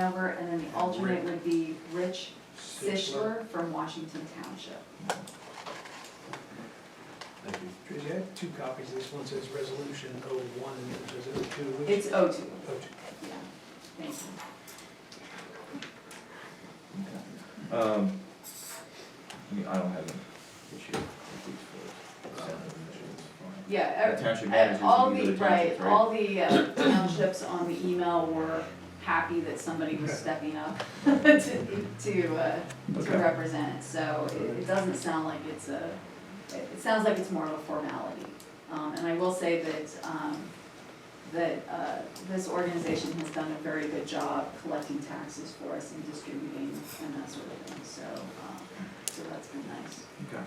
over, and then the alternate would be Rich Sichler from Washington Township. Thank you. Tracy, I have 2 copies. This one says resolution 01 and the other says 02. Which? It's O2. 02. Yeah, thank you. I mean, I don't have an issue with these four. Yeah, Township managers all and the, these other right, townships, right? all the townships on the email were happy that somebody was stepping up to represent. So it doesn't sound like it's it sounds like it's more of a formality. And I will say that this organization has done a very good job collecting taxes for us and distributing and that sort of thing. So that's been nice. Okay.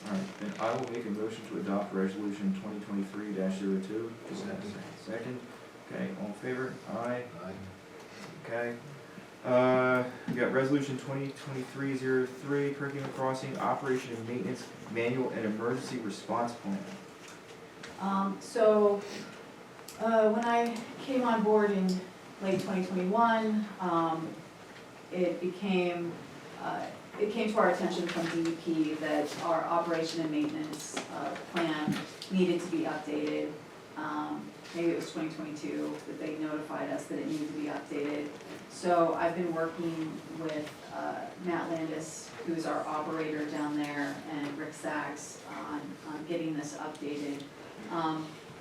All right, then I will make a motion to adopt resolution 2023-02. Second. Okay, all in favor? Aye. Okay. We got resolution 2023-03, Perkiomen Crossing Operation and Maintenance Manual and Emergency Response Plan. When I came on board in late 2021, it came to our attention from DEP that our operation and maintenance plan needed to be updated. Maybe it was 2022 that they notified us that it needed to be updated. So I've been working with Matt Landis, who's our operator down there, and Rick Sachs on getting this updated.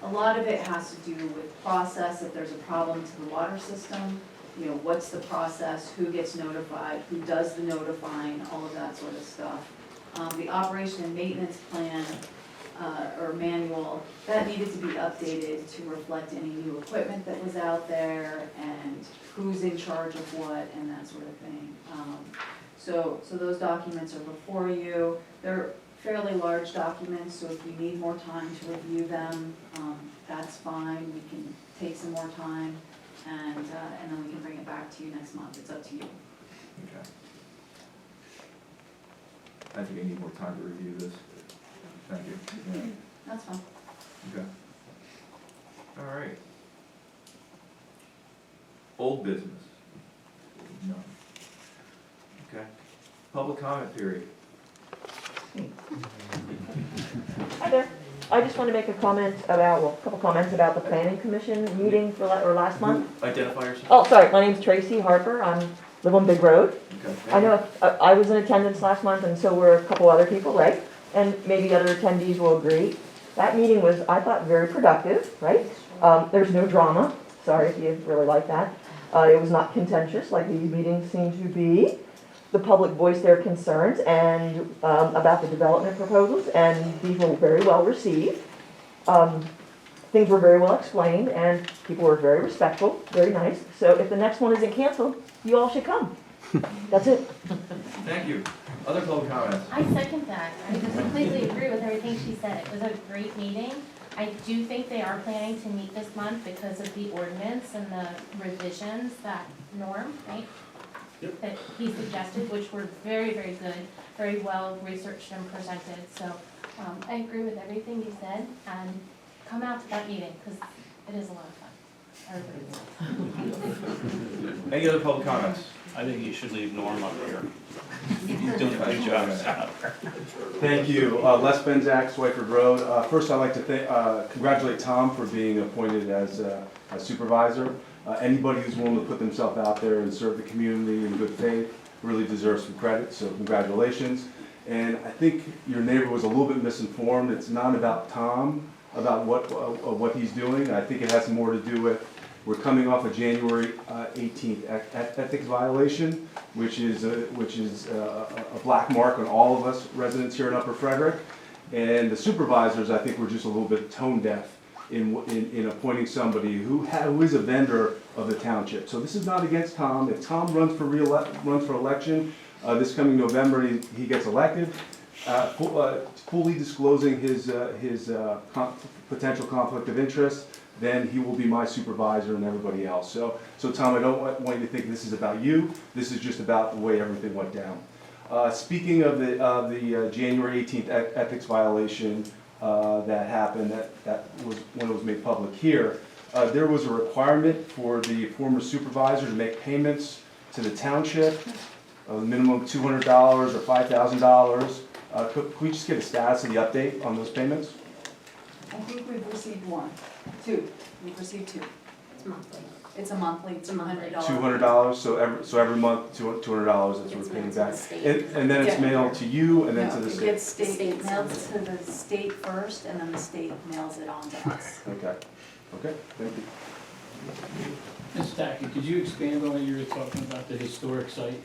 A lot of it has to do with process. If there's a problem to the water system, you know, what's the process, who gets notified, who does the notifying, all of that sort of stuff. The operation and maintenance plan or manual, that needed to be updated to reflect any new equipment that was out there and who's in charge of what and that sort of thing. So those documents are before you. They're fairly large documents, so if you need more time to review them, that's fine. We can take some more time and then we can bring it back to you next month. It's up to you. Okay. I think I need more time to review this. Thank you. Yeah. That's fine. Okay. All right. Old business? None. Okay. Public comment period. Hi there. I just want to make a comment about, well, a couple comments about the planning commission meeting for last month. Identify yourself. Oh, sorry, my name's Tracy Harper. I live on Big Road. Okay. I know I was in attendance last month, and so were a couple other people, right? And maybe other attendees will agree. That meeting was, I thought, very productive, right? There's no drama. Sorry if you really like that. It was not contentious like these meetings seem to be. The public voiced their concerns and about the development proposals, and these were very well received. Things were very well explained, and people were very respectful, very nice. So if the next one isn't canceled, you all should come. That's it. Thank you. Other public comments? I second that. I completely agree with everything she said. It was a great meeting. I do think they are planning to meet this month because of the ordinance and the revisions that Norm, right? Yep. That he suggested, which were very, very good, very well researched and presented. So I agree with everything you said, and come out to that meeting because it is a lot of fun. Everybody's Any other public comments? I think you should leave Norm up here. He's doing a great job. Thank you. Les Benzak, Sweisford Road. First, I'd like to congratulate Tom for being appointed as a supervisor. Anybody who's willing to put themselves out there and serve the community in good faith really deserves some credit, so congratulations. And I think your neighbor was a little bit misinformed. It's not about Tom, about what he's doing. I think it has more to do with, we're coming off a January 18th ethics violation, which is a black mark on all of us residents here in Upper Frederick. And the supervisors, I think, were just a little bit tone deaf in appointing somebody who is a vendor of the township. So this is not against Tom. If Tom runs for election this coming November, he gets elected, fully disclosing his potential conflict of interest, then he will be my supervisor and everybody else. So Tom, I don't want you to think this is about you. This is just about the way everything went down. Speaking of the January 18th ethics violation that happened, that was when it was made public here, there was a requirement for the former supervisor to make payments to the township, a minimum of $200 or $5,000. Could we just get a status of the update on those payments? I think we've received we've received two. It's a monthly, $200. $200, so every month, $200 that we're paying back. And then it's Yeah. mailed to you and then to the It state? gets State mailed sends to the state first, and then the state mails it on to us. Okay, thank you. Ms. Tackett, could you expand on what you were talking about, the historic site?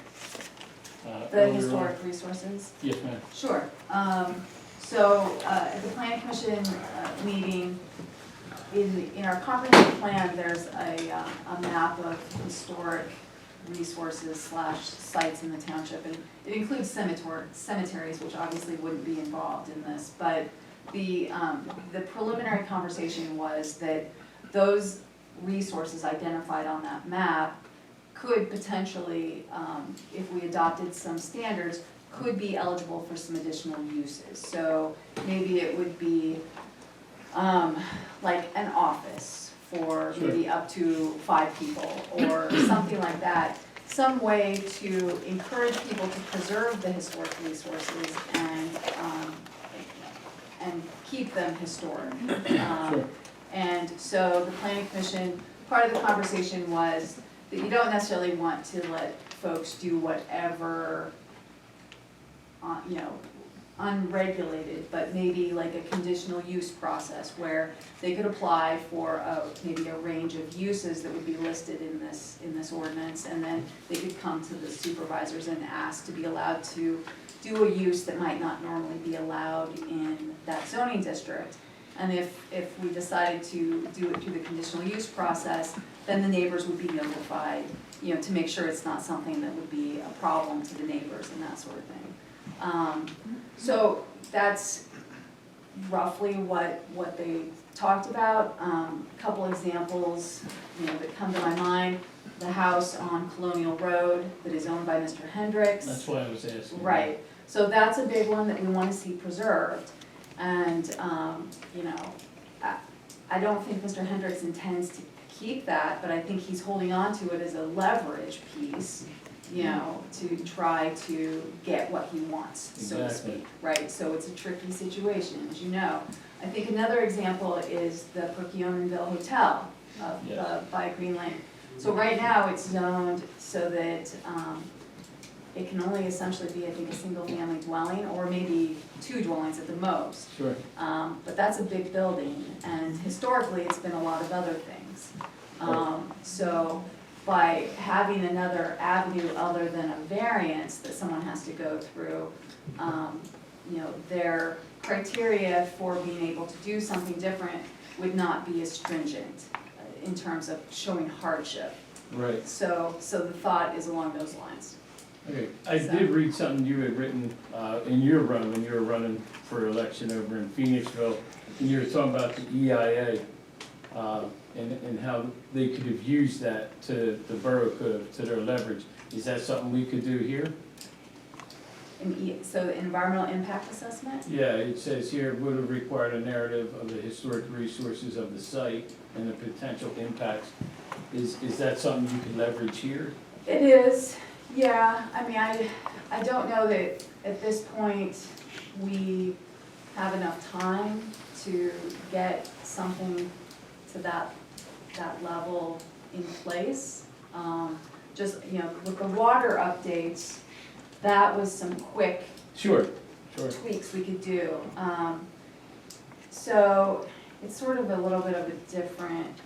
The earlier on? historic resources. Yes, ma'am. Sure. So, at the planning commission meeting, in our comprehensive plan, there's a map of historic resources / sites in the township. And it includes cemeteries, which obviously wouldn't be involved in this. But the preliminary conversation was that those resources identified on that map could potentially, if we adopted some standards, could be eligible for some additional uses. So maybe it would be like an office for maybe up to 5 people or something like that. Some way to encourage people to preserve the historic resources and keep them historic. Sure. And so the planning commission, part of the conversation was that you don't necessarily want to let folks do whatever, unregulated, but maybe like a conditional use process where they could apply for maybe a range of uses that would be listed in this ordinance, and then they could come to the supervisors and ask to be allowed to do a use that might not normally be allowed in that zoning district. And if we decided to do it through the conditional use process, then the neighbors would be notified, to make sure it's not something that would be a problem to the neighbors and that sort of thing. So that's roughly what they talked about. A couple examples, that come to my mind. The house on Colonial Road that is owned by Mr. Hendricks. That's why I was asking. Right, so that's a big one that we want to see preserved. And, I don't think Mr. Hendricks intends to keep that, but I think he's holding on to it as a leverage piece, to try to get what he wants, so to Exactly. speak, right? So it's a tricky situation, as you know. I think another example is the Perkiomen Hotel Yes. by Green Lane. So right now, it's zoned so that, it can only essentially be, I think, a single-family dwelling, or maybe 2 dwellings at the most. Sure. But that's a big building, and historically, it's been a lot of other things. So by having another avenue other than a variance that someone has to go through, their criteria for being able to do something different would not be as stringent in terms of showing hardship. Right. So the thought is along those lines. Okay, I did read something you had written in your run, when you were running for election over in Phoenixville, and you were talking about the EIA, and how they could have used that the borough could have, to their leverage. Is that something we could do here? So the environmental impact assessment? Yeah, it says here, would have required a narrative of the historic resources of the site and the potential impacts. Is that something you could leverage here? It is, yeah. I mean, I don't know that at this point we have enough time to get something to that level in place. Just, with the water updates, that was some quick Sure. tweaks we could do. So it's sort of a little bit of a different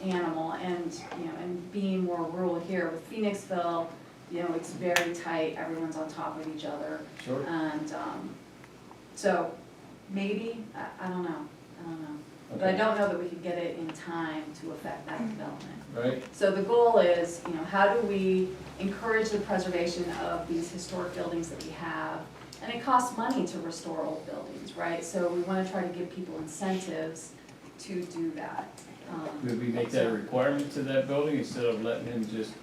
animal, and, and being more rural here with Phoenixville, it's very tight, everyone's on top of each other. Sure. And, so maybe, I don't know. But I don't know that we could get it in time to affect that development. Right, So the goal is, how do we encourage the preservation of these historic buildings that we have? And it costs money to restore old buildings, right? So we want to try to give people incentives to do that. would we make that a requirement to that building instead of letting him just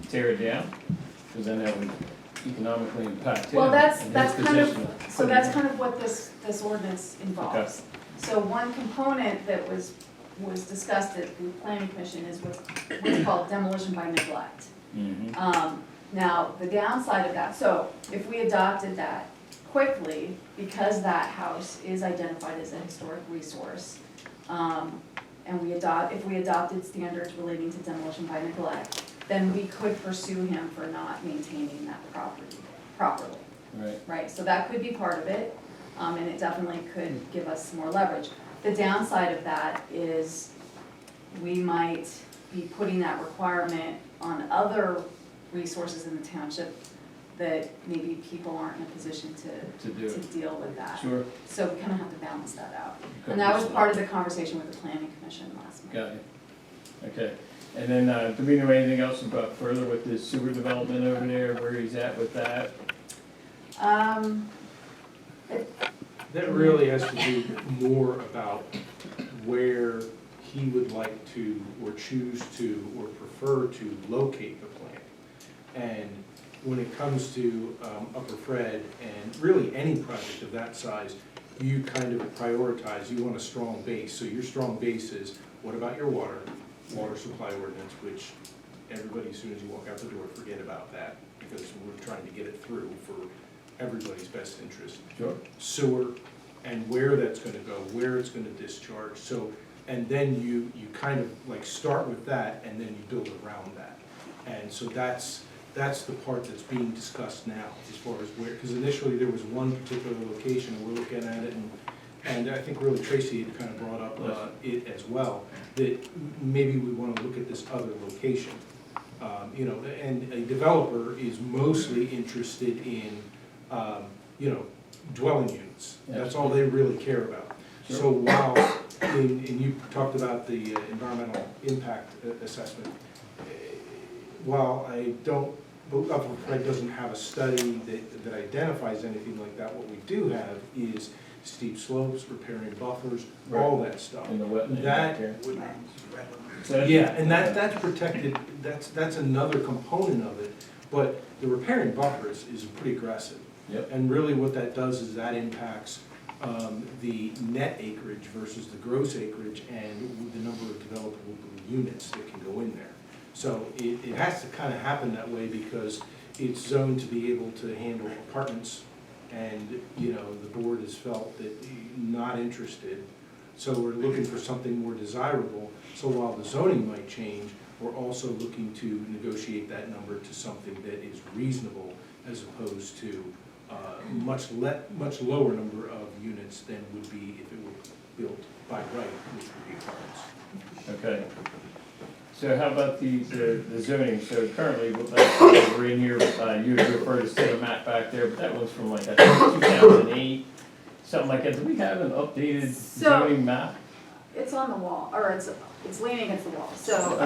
tear it down? Because then that would economically impact him. Well, that's and his kind of, position that's kind of what this ordinance involves. So one component that was was discussed at the planning commission is what's called demolition by neglect. Mhm. Now, the downside of that, so if we adopted that quickly, because that house is identified as a historic resource, and if we adopted standards relating to demolition by neglect, then we could pursue him for not maintaining that property properly, Right, right? So that could be part of it, and it definitely could give us more leverage. The downside of that is we might be putting that requirement on other resources in the township that maybe people aren't in a position to do to it, deal with that. sure. So we kind of have to balance that out. And that was part of the conversation with the planning commission last month. Got it. Okay, and then, do we know anything else about further with the sewer development over there, where he's at with that? That really has to do more about where he would like to, or choose to, or prefer to locate the plant. And when it comes to Upper Fred, and really any project of that size, you kind of prioritize, you want a strong base. So your strong base is, what about your water supply ordinance, which everybody, as soon as you walk out the door, forget about that, because we're trying to get it through for everybody's best interest. Sure. Sewer, and where that's gonna go, where it's gonna discharge, so, and then you kind of like start with that, and then you build around that. And so that's the part that's being discussed now, as far as where, because initially there was one particular location, and we're looking at it, and I think really Tracy had kind of brought up it as well, that maybe we wanna look at this other location. You know, and a developer is mostly interested in, you know, dwelling units. That's all they really care about. Sure. So while, and you talked about the environmental impact assessment, while I don't, Upper Fred doesn't have a study that identifies anything like that, what we do have is steep slopes, riparian buffers, all that stuff. In the wetland That back there. So, yeah, and that's protected, that's another component of it, but the riparian buffer is pretty aggressive. Yep. And really what that does is that impacts the net acreage versus the gross acreage and the number of developable units that can go in there. So it has to kind of happen that way because it's zoned to be able to handle apartments, and, you know, the board has felt that not interested. So we're looking for something more desirable. So while the zoning might change, we're also looking to negotiate that number to something that is reasonable as opposed to much lower number of units than would be if it were built by right, which would be apartments. Okay. So how about the zoning? So currently, we're in here, you referred to set a map back there, but that one's from like, I think, 2008, something like that. Do we have an updated zoning map? It's on the wall, or it's leaning against the wall, so,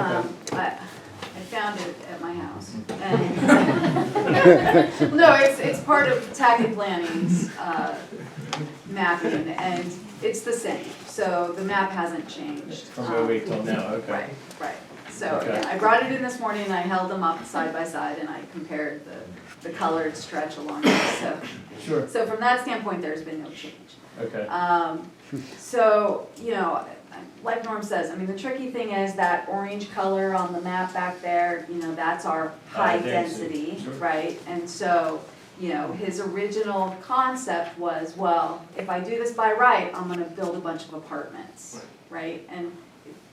I found it at my house. And no, it's part of TAC and Planning's, mapping, and it's the same, so the map hasn't changed. From 08 till now, okay. Right, so, Okay. yeah, I brought it in this morning, and I held them up side by side, and I compared the colored stretch along it, so. Sure, So from that standpoint, there's been no change. okay. So, you know, like Norm says, I mean, the tricky thing is that orange color on the map back there, you know, that's our high High density, density, sure. right? And so, you know, his original concept was, well, if I do this by right, I'm gonna build a bunch of apartments, right? And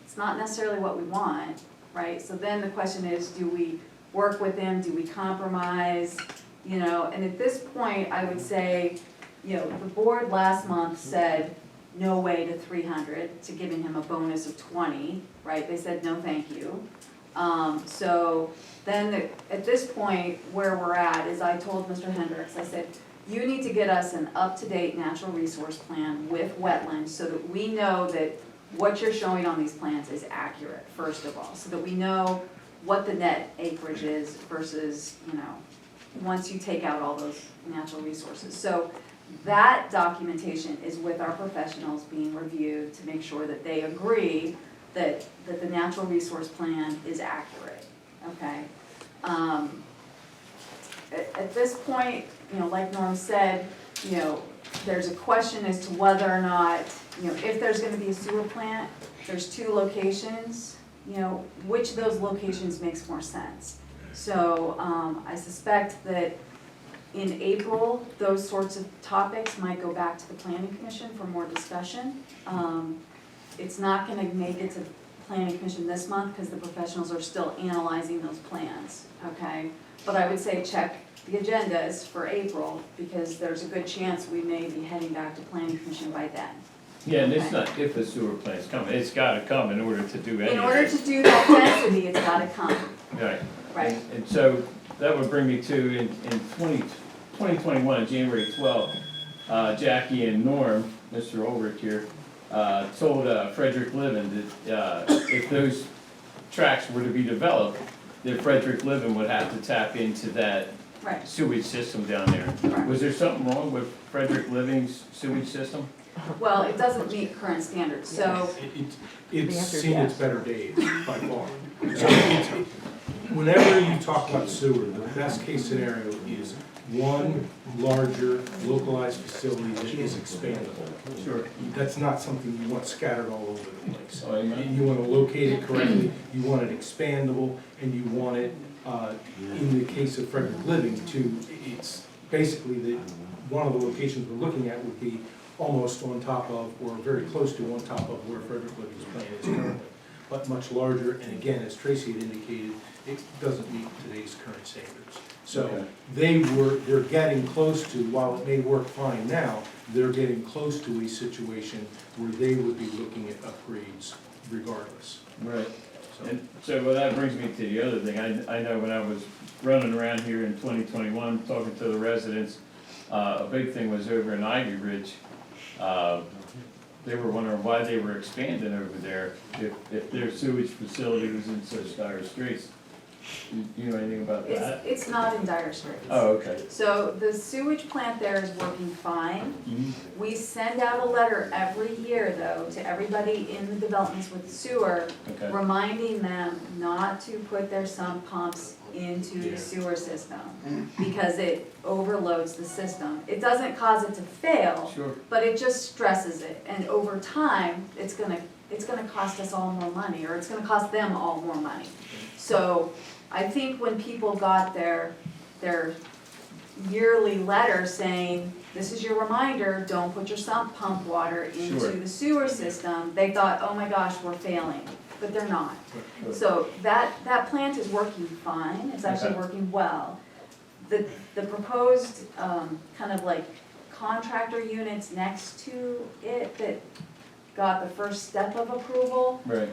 it's not necessarily what we want, right? So then the question is, do we work with him, do we compromise, you know? And at this point, I would say, you know, the board last month said no way to 300, to giving him a bonus of 20, right? They said no thank you. So then at this point, where we're at is I told Mr. Hendricks, I said, you need to get us an up-to-date natural resource plan with wetlands so that we know that what you're showing on these plans is accurate, first of all, so that we know what the net acreage is versus, you know, once you take out all those natural resources. So that documentation is with our professionals being reviewed to make sure that they agree that the natural resource plan is accurate, okay? At this point, you know, like Norm said, you know, there's a question as to whether or not, you know, if there's gonna be a sewer plant, there's 2 locations, you know, which of those locations makes more sense? So, I suspect that in April, those sorts of topics might go back to the planning commission for more discussion. It's not gonna make it to the planning commission this month, because the professionals are still analyzing those plans, okay? But I would say check the agendas for April, because there's a good chance we may be heading back to planning commission by then. Yeah, and it's not if a sewer plant's coming, it's gotta come in order to do any In of order this. to do that density, it's gotta come, Right. right? And so that would bring me to, in 2021, January 12th, Jackie and Norm, Mr. Ulrich here, told Frederick Living that if those tracks were to be developed, that Frederick Living would have to tap into that Right. sewage system down there. Right. Was there something wrong with Frederick Living's sewage system? Well, it doesn't meet current standards, so, It's The answer is seen its yes. better days by far. So it's- whenever you talk about sewer, the best case scenario is one larger localized facility that is expandable. Sure. That's not something you want scattered all over the place. Oh, amen. You want to locate it correctly, you want it expandable, and you want it, in the case of Frederick Living, it's basically that one of the locations we're looking at would be almost on top of, or very close to on top of where Frederick Living's plant is currently, but much larger, and again, as Tracy had indicated, it doesn't meet today's current standards. So Okay. they're getting close to, while it may work fine now, they're getting close to a situation where they would be looking at upgrades regardless. Right. So- And so, well, that brings me to the other thing. I know when I was running around here in 2021, talking to the residents, a big thing was over in Ivy Ridge. They were wondering why they were expanding over there if their sewage facility was in such dire straits. You know anything about that? it's not in dire straits. Oh, okay. So the sewage plant there is working fine. Mhm. We send out a letter every year, though, to everybody in the developments with sewer, Okay. reminding them not to put their sump pumps into the sewer system, because it overloads the system. It doesn't cause it to fail, Sure. but it just stresses it, and over time, it's gonna cost us all more money, or it's gonna cost them all more money. So, I think when people got their yearly letter saying, this is your reminder, don't put your sump pump water into Sure. the sewer system, they thought, oh my gosh, we're failing, but they're not. Sure. So that plant is working fine, it's actually Okay. working well. The proposed, kind of like contractor units next to it that got the first step of approval, Right.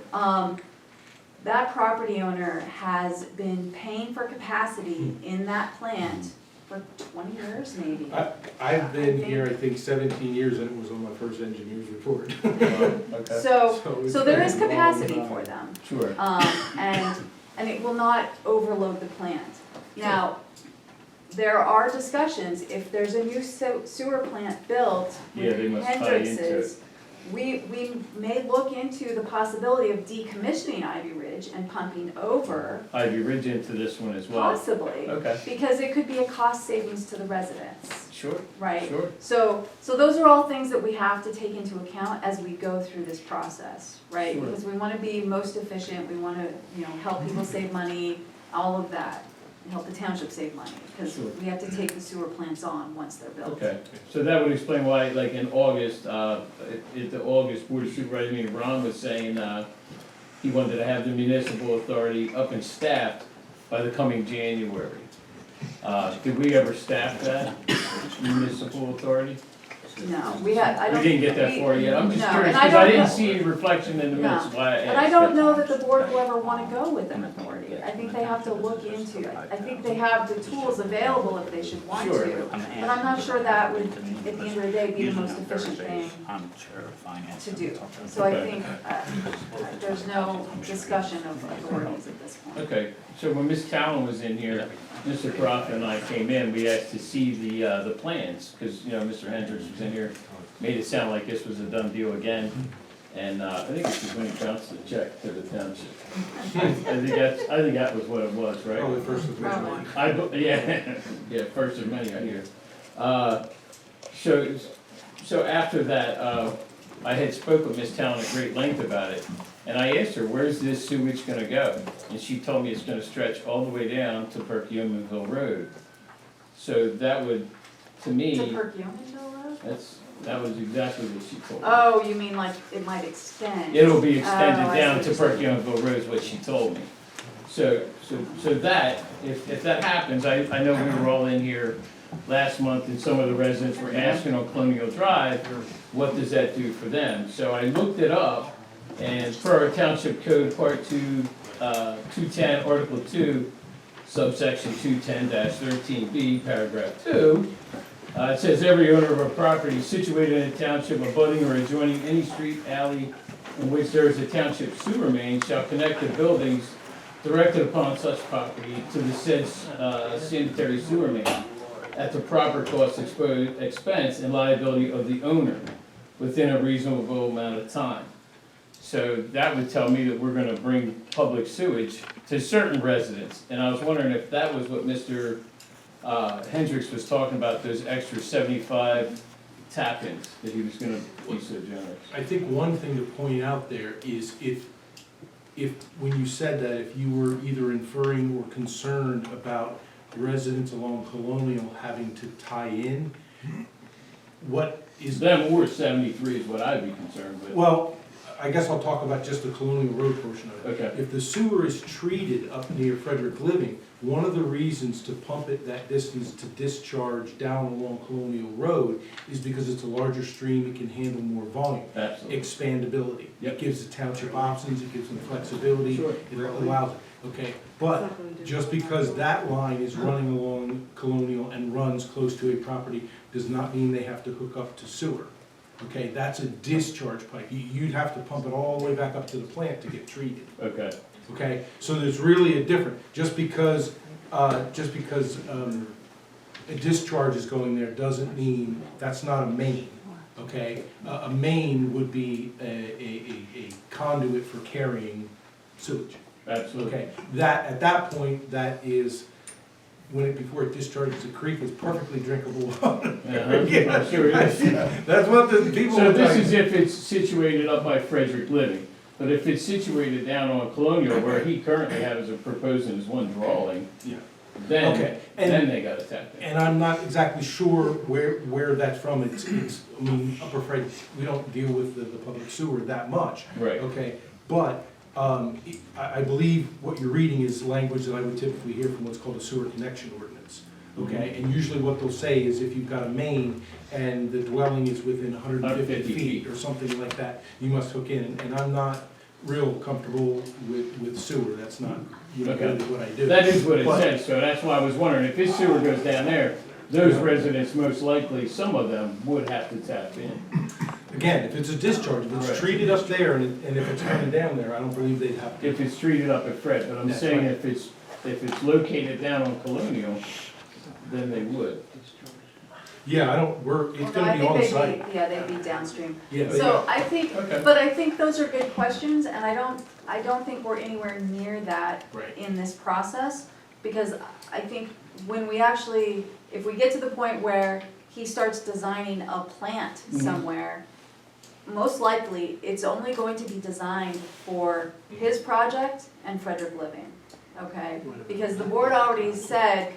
that property owner has been paying for capacity in that plant for 20 years maybe. I've been here, I think, 17 years, and it was on my first engineer's report. Okay. So it's there is been a long capacity time. for them. Sure. And it will not overload the plant. Now, there are discussions, if there's a new sewer plant built Yeah, they with must tie into it. Hendrix's, we may look into the possibility of decommissioning Ivy Ridge and pumping over, Ivy Ridge into this one as well. possibly, Okay. because it could be a cost savings to the residents, Sure. right? Sure. So those are all things that we have to take into account as we go through this process, right? Sure. Because we wanna be most efficient, we wanna, help people save money, all of that, and help the township save money, because Sure. we have to take the sewer plants on once they're built. Okay, so that would explain why, like in August, at the August Board of Supervisors meeting, Ron was saying, he wanted to have the municipal authority up and staffed by the coming January. Did we ever staff that municipal authority? No, we had, I We don't. didn't get that we- far yet, I'm just no, curious, and I because I don't didn't know- see a reflection in the No. minutes, why I asked. But I don't know that the board will ever wanna go with an authority. I think they have to look into it. I think they have the tools available if they should want Sure. to. But I'm not sure that would, at the end of the day, be the most efficient thing I'm chair of finance. to do. So I Okay. think, there's no discussion of authorities at this point. Okay, so when Ms. Talon was in here, Mr. Croft and I came in, we asked to see the plans, because, Mr. Hendricks was in here, made it sound like this was a done deal again, and I think it's just when he bounced the check to the township. I think that was what it was, right? Probably first of May. Probably. Yeah, first of many, I hear. So after that, I had spoke with Ms. Talon at great length about it, and I asked her, where's this sewage gonna go? And she told me it's gonna stretch all the way down to Perkiomenville Road. So that would, to To me, Perkiomenville Road? that was exactly what she told me. Oh, you mean like it might extend? It'll be extended Oh, I down see to what you're saying. Perkiomenville Road is what she told me. So that, if that happens, I know we were all in here last month and some of the residents were asking on Colonial Drive, what does that do for them? So I looked it up, and per our Township Code, Part 2, 210, Article 2, subsection 210-13B, paragraph 2, it says every owner of a property situated in a township abutting or adjoining any street, alley, in which there is a township sewer main shall connect the buildings directed upon such property to the said sanitary sewer main at the proper cost, expense, and liability of the owner within a reasonable amount of time. So that would tell me that we're gonna bring public sewage to certain residents, and I was wondering if that was what Mr. Hendricks was talking about, those extra 75 tap-ins, that he was gonna be so generous. I think one thing to point out there is when you said that, if you were either inferring or concerned about residents along Colonial having to tie in, what is Them or 73 is what I'd be concerned with. Well, I guess I'll talk about just the Colonial Road portion of it. Okay. If the sewer is treated up near Frederick Living, one of the reasons to pump it that distance to discharge down along Colonial Road is because it's a larger stream, it can handle more volume. Absolutely. Expandability. Yep. It gives the township options, it gives them flexibility, Sure. it allows it, okay? But just because that line is running along Colonial and runs close to a property does not mean they have to hook up to sewer. Okay, that's a discharge pipe. You'd have to pump it all the way back up to the plant to get treated. Okay. Okay, so there's really a difference. Just because a discharge is going there doesn't mean that's not a main. Okay, a main would be a conduit for carrying sewage. Absolutely. Okay, that, at that point, that is, before it discharges the creek, is perfectly drinkable water. I'm sure it is. That's what the people. So are this talking- is if it's situated up by Frederick Living, but if it's situated down on Colonial where he currently has a proposed in his one drawing, Yeah. then, Okay, then they gotta tap in. And I'm not exactly sure where that's from. It's, I mean, Upper Fred, we don't deal with the public sewer that much. Right. Okay, but, I believe what you're reading is language that I would typically hear from what's called a sewer connection ordinance. Okay, and usually what they'll say is if you've got a main and the dwelling is within 150 150 feet or something like that, you must hook in. And I'm not real comfortable with sewer. That's not, Okay. really what I do. That is what it But- says, so that's why I was wondering, if his sewer goes down there, those residents, most likely, some of them would have to tap in. Again, if it's a discharge, if Right. it's treated up there and if it's coming down there, I don't believe they'd have to. If it's treated up at Fred, but I'm That's saying right. if it's located down on Colonial, then they would. Yeah, it's Well, gonna be on site. Yeah, they'd be downstream. Yeah, So I think, Okay. but I think those are good questions, and I don't think we're anywhere near that right. in this process, because I think when we actually, if we get to the point where he starts designing a plant Mhm. somewhere, most likely, it's only going to be designed for his project and Frederick Living, okay? Because the board already said,